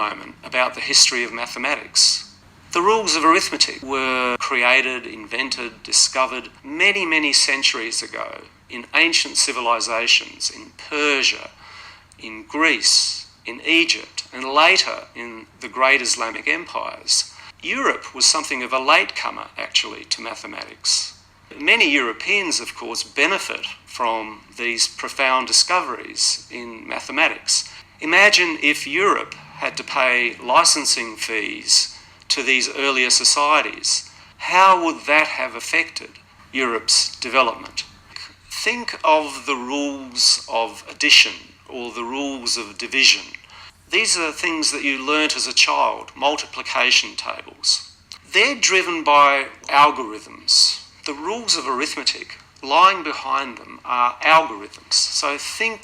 moment about the history of mathematics. The rules of arithmetic were created, invented, discovered many, many centuries ago in ancient civilizations, in Persia, in Greece, in Egypt, and later in the great Islamic empires. Europe was something of a latecomer, actually, to mathematics. Many Europeans, of course, benefit from these profound discoveries in mathematics. Imagine if Europe had to pay licensing fees to these earlier societies. How would that have affected Europe's development? Think of the rules of addition or the rules of division. These are things that you learnt as a child, multiplication tables. They're driven by algorithms. The rules of arithmetic, lying behind them, are algorithms. So think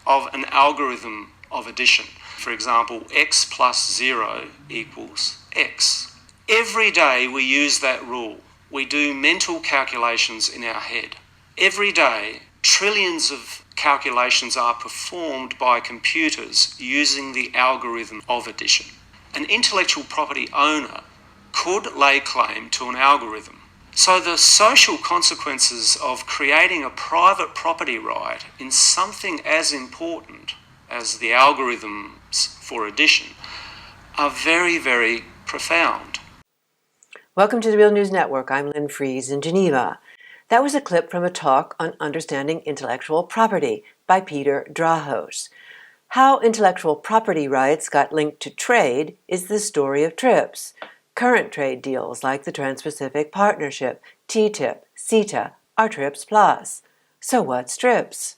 of an algorithm of addition. For example, x plus 0 equals x. Every day we use that rule. We do mental calculations in our head. Every day, trillions of calculations are performed by computers using the algorithm of addition. An intellectual property owner could lay claim to an algorithm. So the social consequences of creating a private property right in something as important as the algorithms for addition are very, very profound. Welcome to the Real News Network. I'm Lynn Fries in Geneva. That was a clip from a talk on understanding intellectual property by Peter Drahos. How intellectual property rights got linked to trade is the story of TRIPS. Current trade deals like the Trans-Pacific Partnership, TTIP, CETA are TRIPS Plus. So what's TRIPS?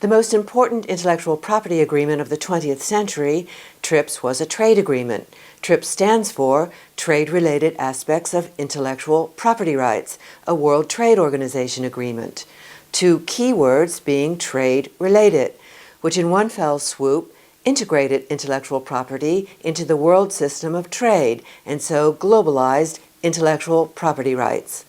The most important intellectual property agreement of the 20th century, TRIPS was a trade agreement. TRIPS stands for Trade-Related Aspects of Intellectual Property Rights, a World Trade Organization agreement. Two keywords being trade-related, which in one fell swoop integrated intellectual property into the world system of trade, and so globalized intellectual property rights.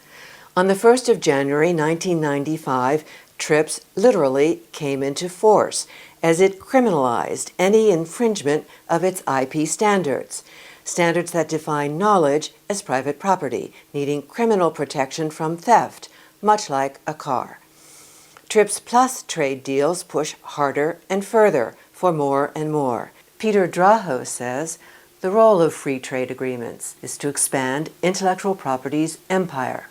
On the 1st of January 1995, TRIPS literally came into force as it criminalized any infringement of its IP standards, standards that define knowledge as private property, needing criminal protection from theft, much like a car. TRIPS Plus trade deals push harder and further for more and more. Peter Drahos says the role of free trade agreements is to expand intellectual property's empire.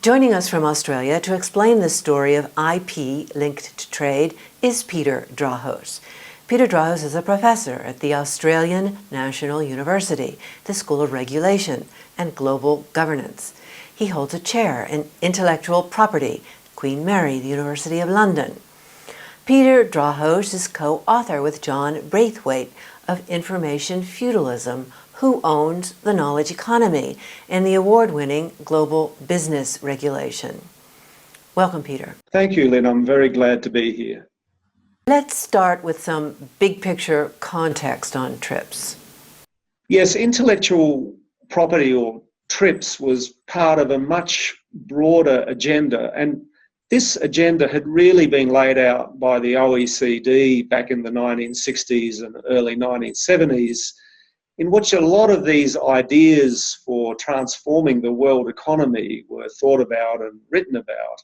Joining us from Australia to explain the story of IP linked to trade is Peter Drahos. Peter Drahos is a professor at the Australian National University, the School of Regulation and Global Governance. He holds a chair in intellectual property at Queen Mary, the University of London. Peter Drahos is co-author with John Braithwaite of Information Feudalism, Who Owns the Knowledge Economy, and the award-winning Global Business Regulation. Welcome, Peter. Thank you, Lynn. I'm very glad to be here. Let's start with some big-picture context on TRIPS. Yes, intellectual property, or TRIPS, was part of a much broader agenda, and this agenda had really been laid out by the OECD back in the 1960s and early 1970s, in which a lot of these ideas for transforming the world economy were thought about and written about.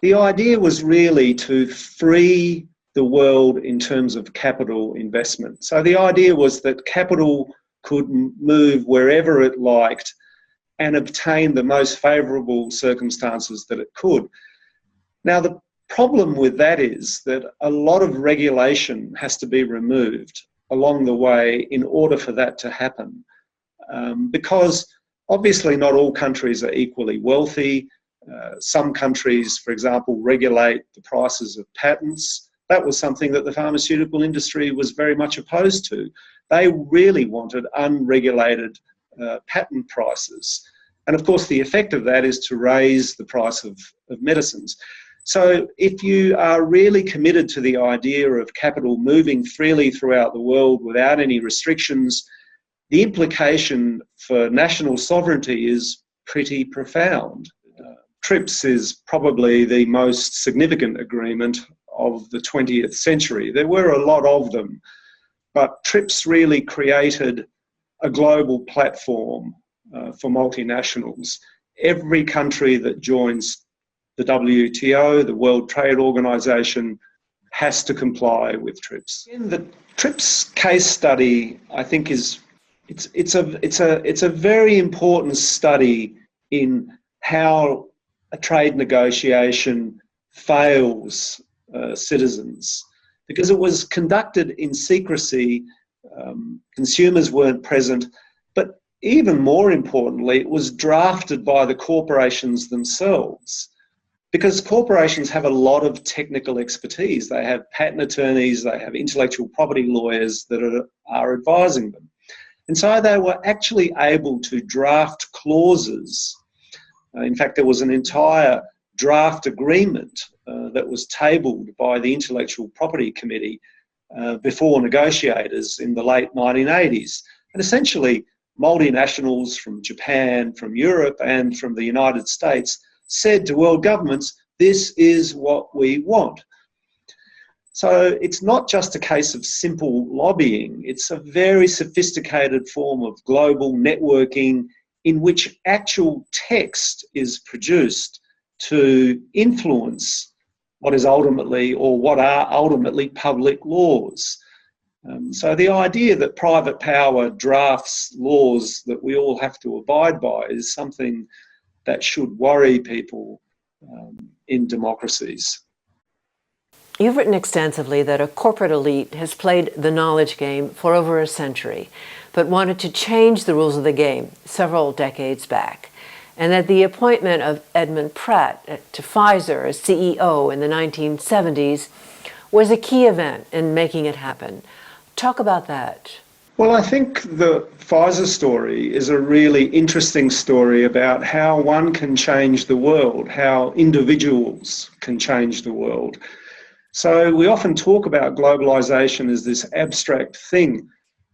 The idea was really to free the world in terms of capital investment. So the idea was that capital could move wherever it liked and obtain the most favourable circumstances that it could. Now, the problem with that is that a lot of regulation has to be removed along the way in order for that to happen, because obviously not all countries are equally wealthy. Some countries, for example, regulate the prices of patents. That was something that the pharmaceutical industry was very much opposed to. They really wanted unregulated patent prices. And of course, the effect of that is to raise the price of medicines. So if you are really committed to the idea of capital moving freely throughout the world without any restrictions, the implication for national sovereignty is pretty profound. TRIPS is probably the most significant agreement of the 20th century. There were a lot of them, but TRIPS really created a global platform for multinationals. Every country that joins the WTO, the World Trade Organization, has to comply with TRIPS. In the TRIPS case study, I think it's a very important study in how a trade negotiation fails citizens, because it was conducted in secrecy. Consumers weren't present, but even more importantly, it was drafted by the corporations themselves, because corporations have a lot of technical expertise. They have patent attorneys, they have intellectual property lawyers that are advising them. And so they were actually able to draft clauses. In fact, there was an entire draft agreement that was tabled by the Intellectual Property Committee before negotiators in the late 1980s. And essentially, multinationals from Japan, from Europe, and from the United States said to world governments, this is what we want. So it's not just a case of simple lobbying, it's a very sophisticated form of global networking in which actual text is produced to influence what is ultimately, or what are ultimately, public laws. So the idea that private power drafts laws that we all have to abide by is something that should worry people in democracies. You've written extensively that a corporate elite has played the knowledge game for over a century, but wanted to change the rules of the game several decades back, and that the appointment of Edmund Pratt to Pfizer as CEO in the 1970s was a key event in making it happen. Talk about that. Well, I think the Pfizer story is a really interesting story about how one can change the world, how individuals can change the world. So we often talk about globalization as this abstract thing,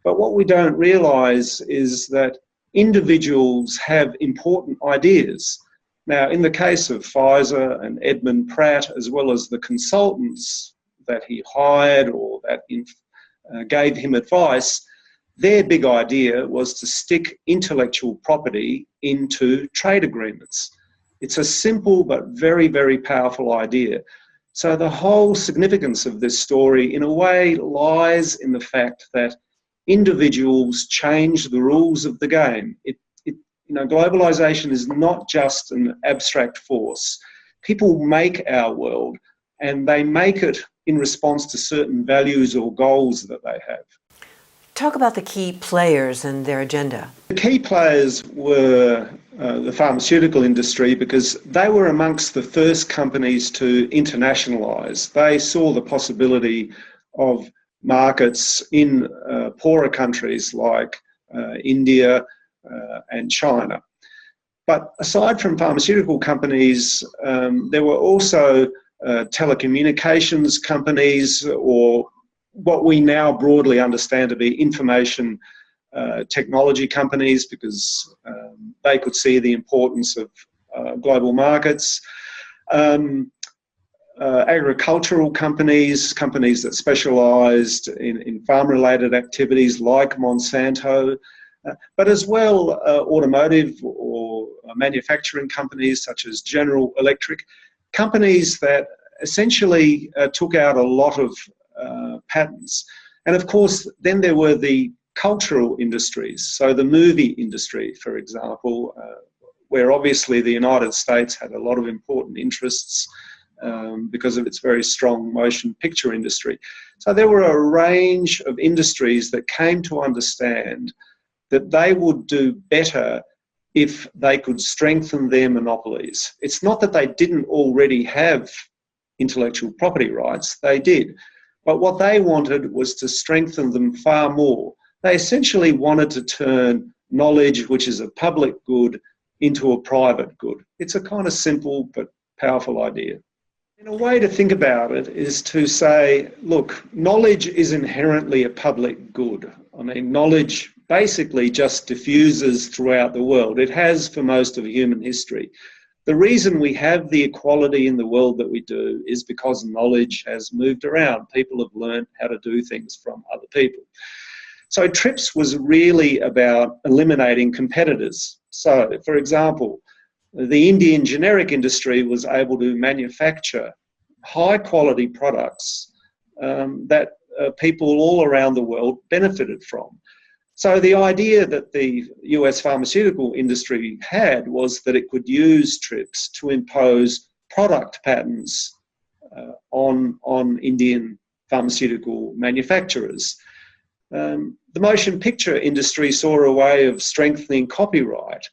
but what we don't realise is that individuals have important ideas. Now, in the case of Pfizer and Edmund Pratt, as well as the consultants that he hired or that gave him advice, their big idea was to stick intellectual property into trade agreements. It's a simple but very, very powerful idea. So the whole significance of this story, in a way, lies in the fact that individuals change the rules of the game. Globalization is not just an abstract force. People make our world, and they make it in response to certain values or goals that they have. Talk about the key players and their agenda. The key players were the pharmaceutical industry, because they were amongst the first companies to internationalise. They saw the possibility of markets in poorer countries like India and China. But aside from pharmaceutical companies, there were also telecommunications companies, or what we now broadly understand to be information technology companies, because they could see the importance of global markets. Agricultural companies that specialised in farm-related activities like Monsanto, but as well automotive or manufacturing companies such as General Electric, companies that essentially took out a lot of patents. And of course, then there were the cultural industries, so the movie industry, for example, where obviously the United States had a lot of important interests because of its very strong motion picture industry. So there were a range of industries that came to understand that they would do better if they could strengthen their monopolies. It's not that they didn't already have intellectual property rights, they did. But what they wanted was to strengthen them far more. They essentially wanted to turn knowledge, which is a public good, into a private good. It's a kind of simple but powerful idea. And a way to think about it is to say, look, knowledge is inherently a public good. I mean, knowledge basically just diffuses throughout the world. It has for most of human history. The reason we have the equality in the world that we do is because knowledge has moved around. People have learned how to do things from other people. So TRIPS was really about eliminating competitors. So, for example, the Indian generic industry was able to manufacture high quality products that people all around the world benefited from. So the idea that the US pharmaceutical industry had was that it could use TRIPS to impose product patents on Indian pharmaceutical manufacturers. The motion picture industry saw a way of strengthening copyright.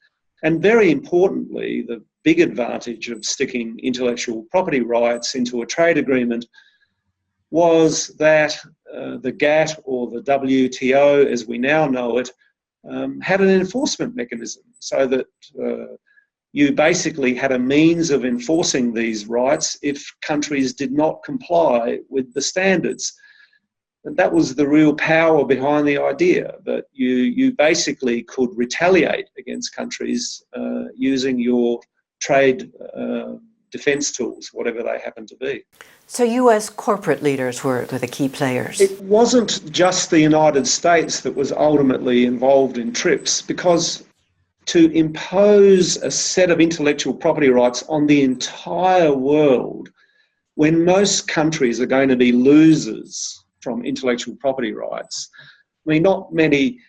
And very importantly, the big advantage of sticking intellectual property rights into a trade agreement was that the GATT, or the WTO as we now know it, had an enforcement mechanism, so that you basically had a means of enforcing these rights if countries did not comply with the standards. And that was the real power behind the idea, that you basically could retaliate against countries using your trade defence tools, whatever they happen to be. So U.S. corporate leaders were the key players. It wasn't just the United States that was ultimately involved in TRIPS, because to impose a set of intellectual property rights on the entire world, when most countries are going to be losers from intellectual property rights, I mean, not many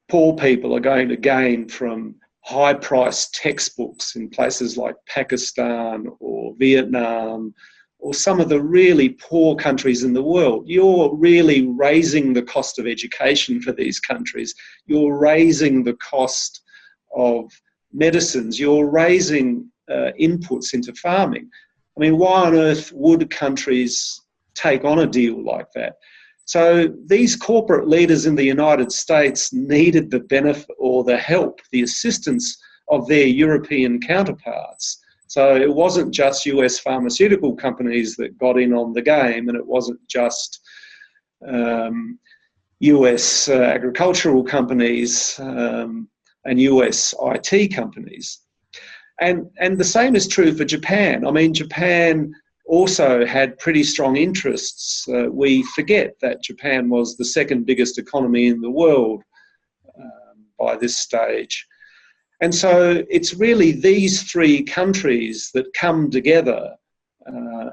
poor people are going to gain from high-priced textbooks in places like Pakistan or Vietnam or some of the really poor countries in the world. You're really raising the cost of education for these countries. You're raising the cost of medicines. You're raising inputs into farming. I mean, why on earth would countries take on a deal like that? So these corporate leaders in the United States needed the benefit or the help, the assistance of their European counterparts. So it wasn't just US pharmaceutical companies that got in on the game, and it wasn't just US agricultural companies and US IT companies. And the same is true for Japan. I mean, Japan also had pretty strong interests. We forget that Japan was the second biggest economy in the world by this stage. And so it's really these three countries that come together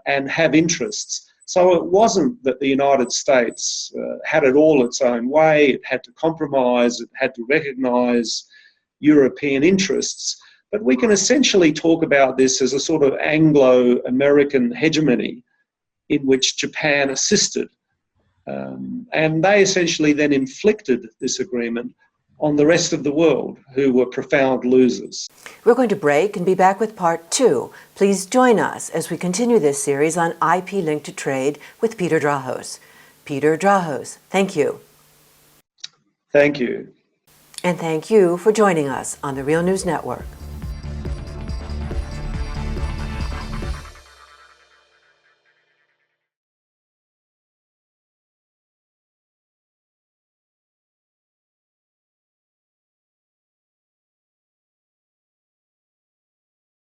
and have interests. So it wasn't that the United States had it all its own way. It had to compromise. It had to recognise European interests. But we can essentially talk about this as a sort of Anglo-American hegemony in which Japan assisted. And they essentially then inflicted this agreement on the rest of the world, who were profound losers. We're going to break and be back with part 2. Please join us as we continue this series on IP linked to trade with Peter Drahos. Peter Drahos, thank you. Thank you. And thank you for joining us on the Real News Network.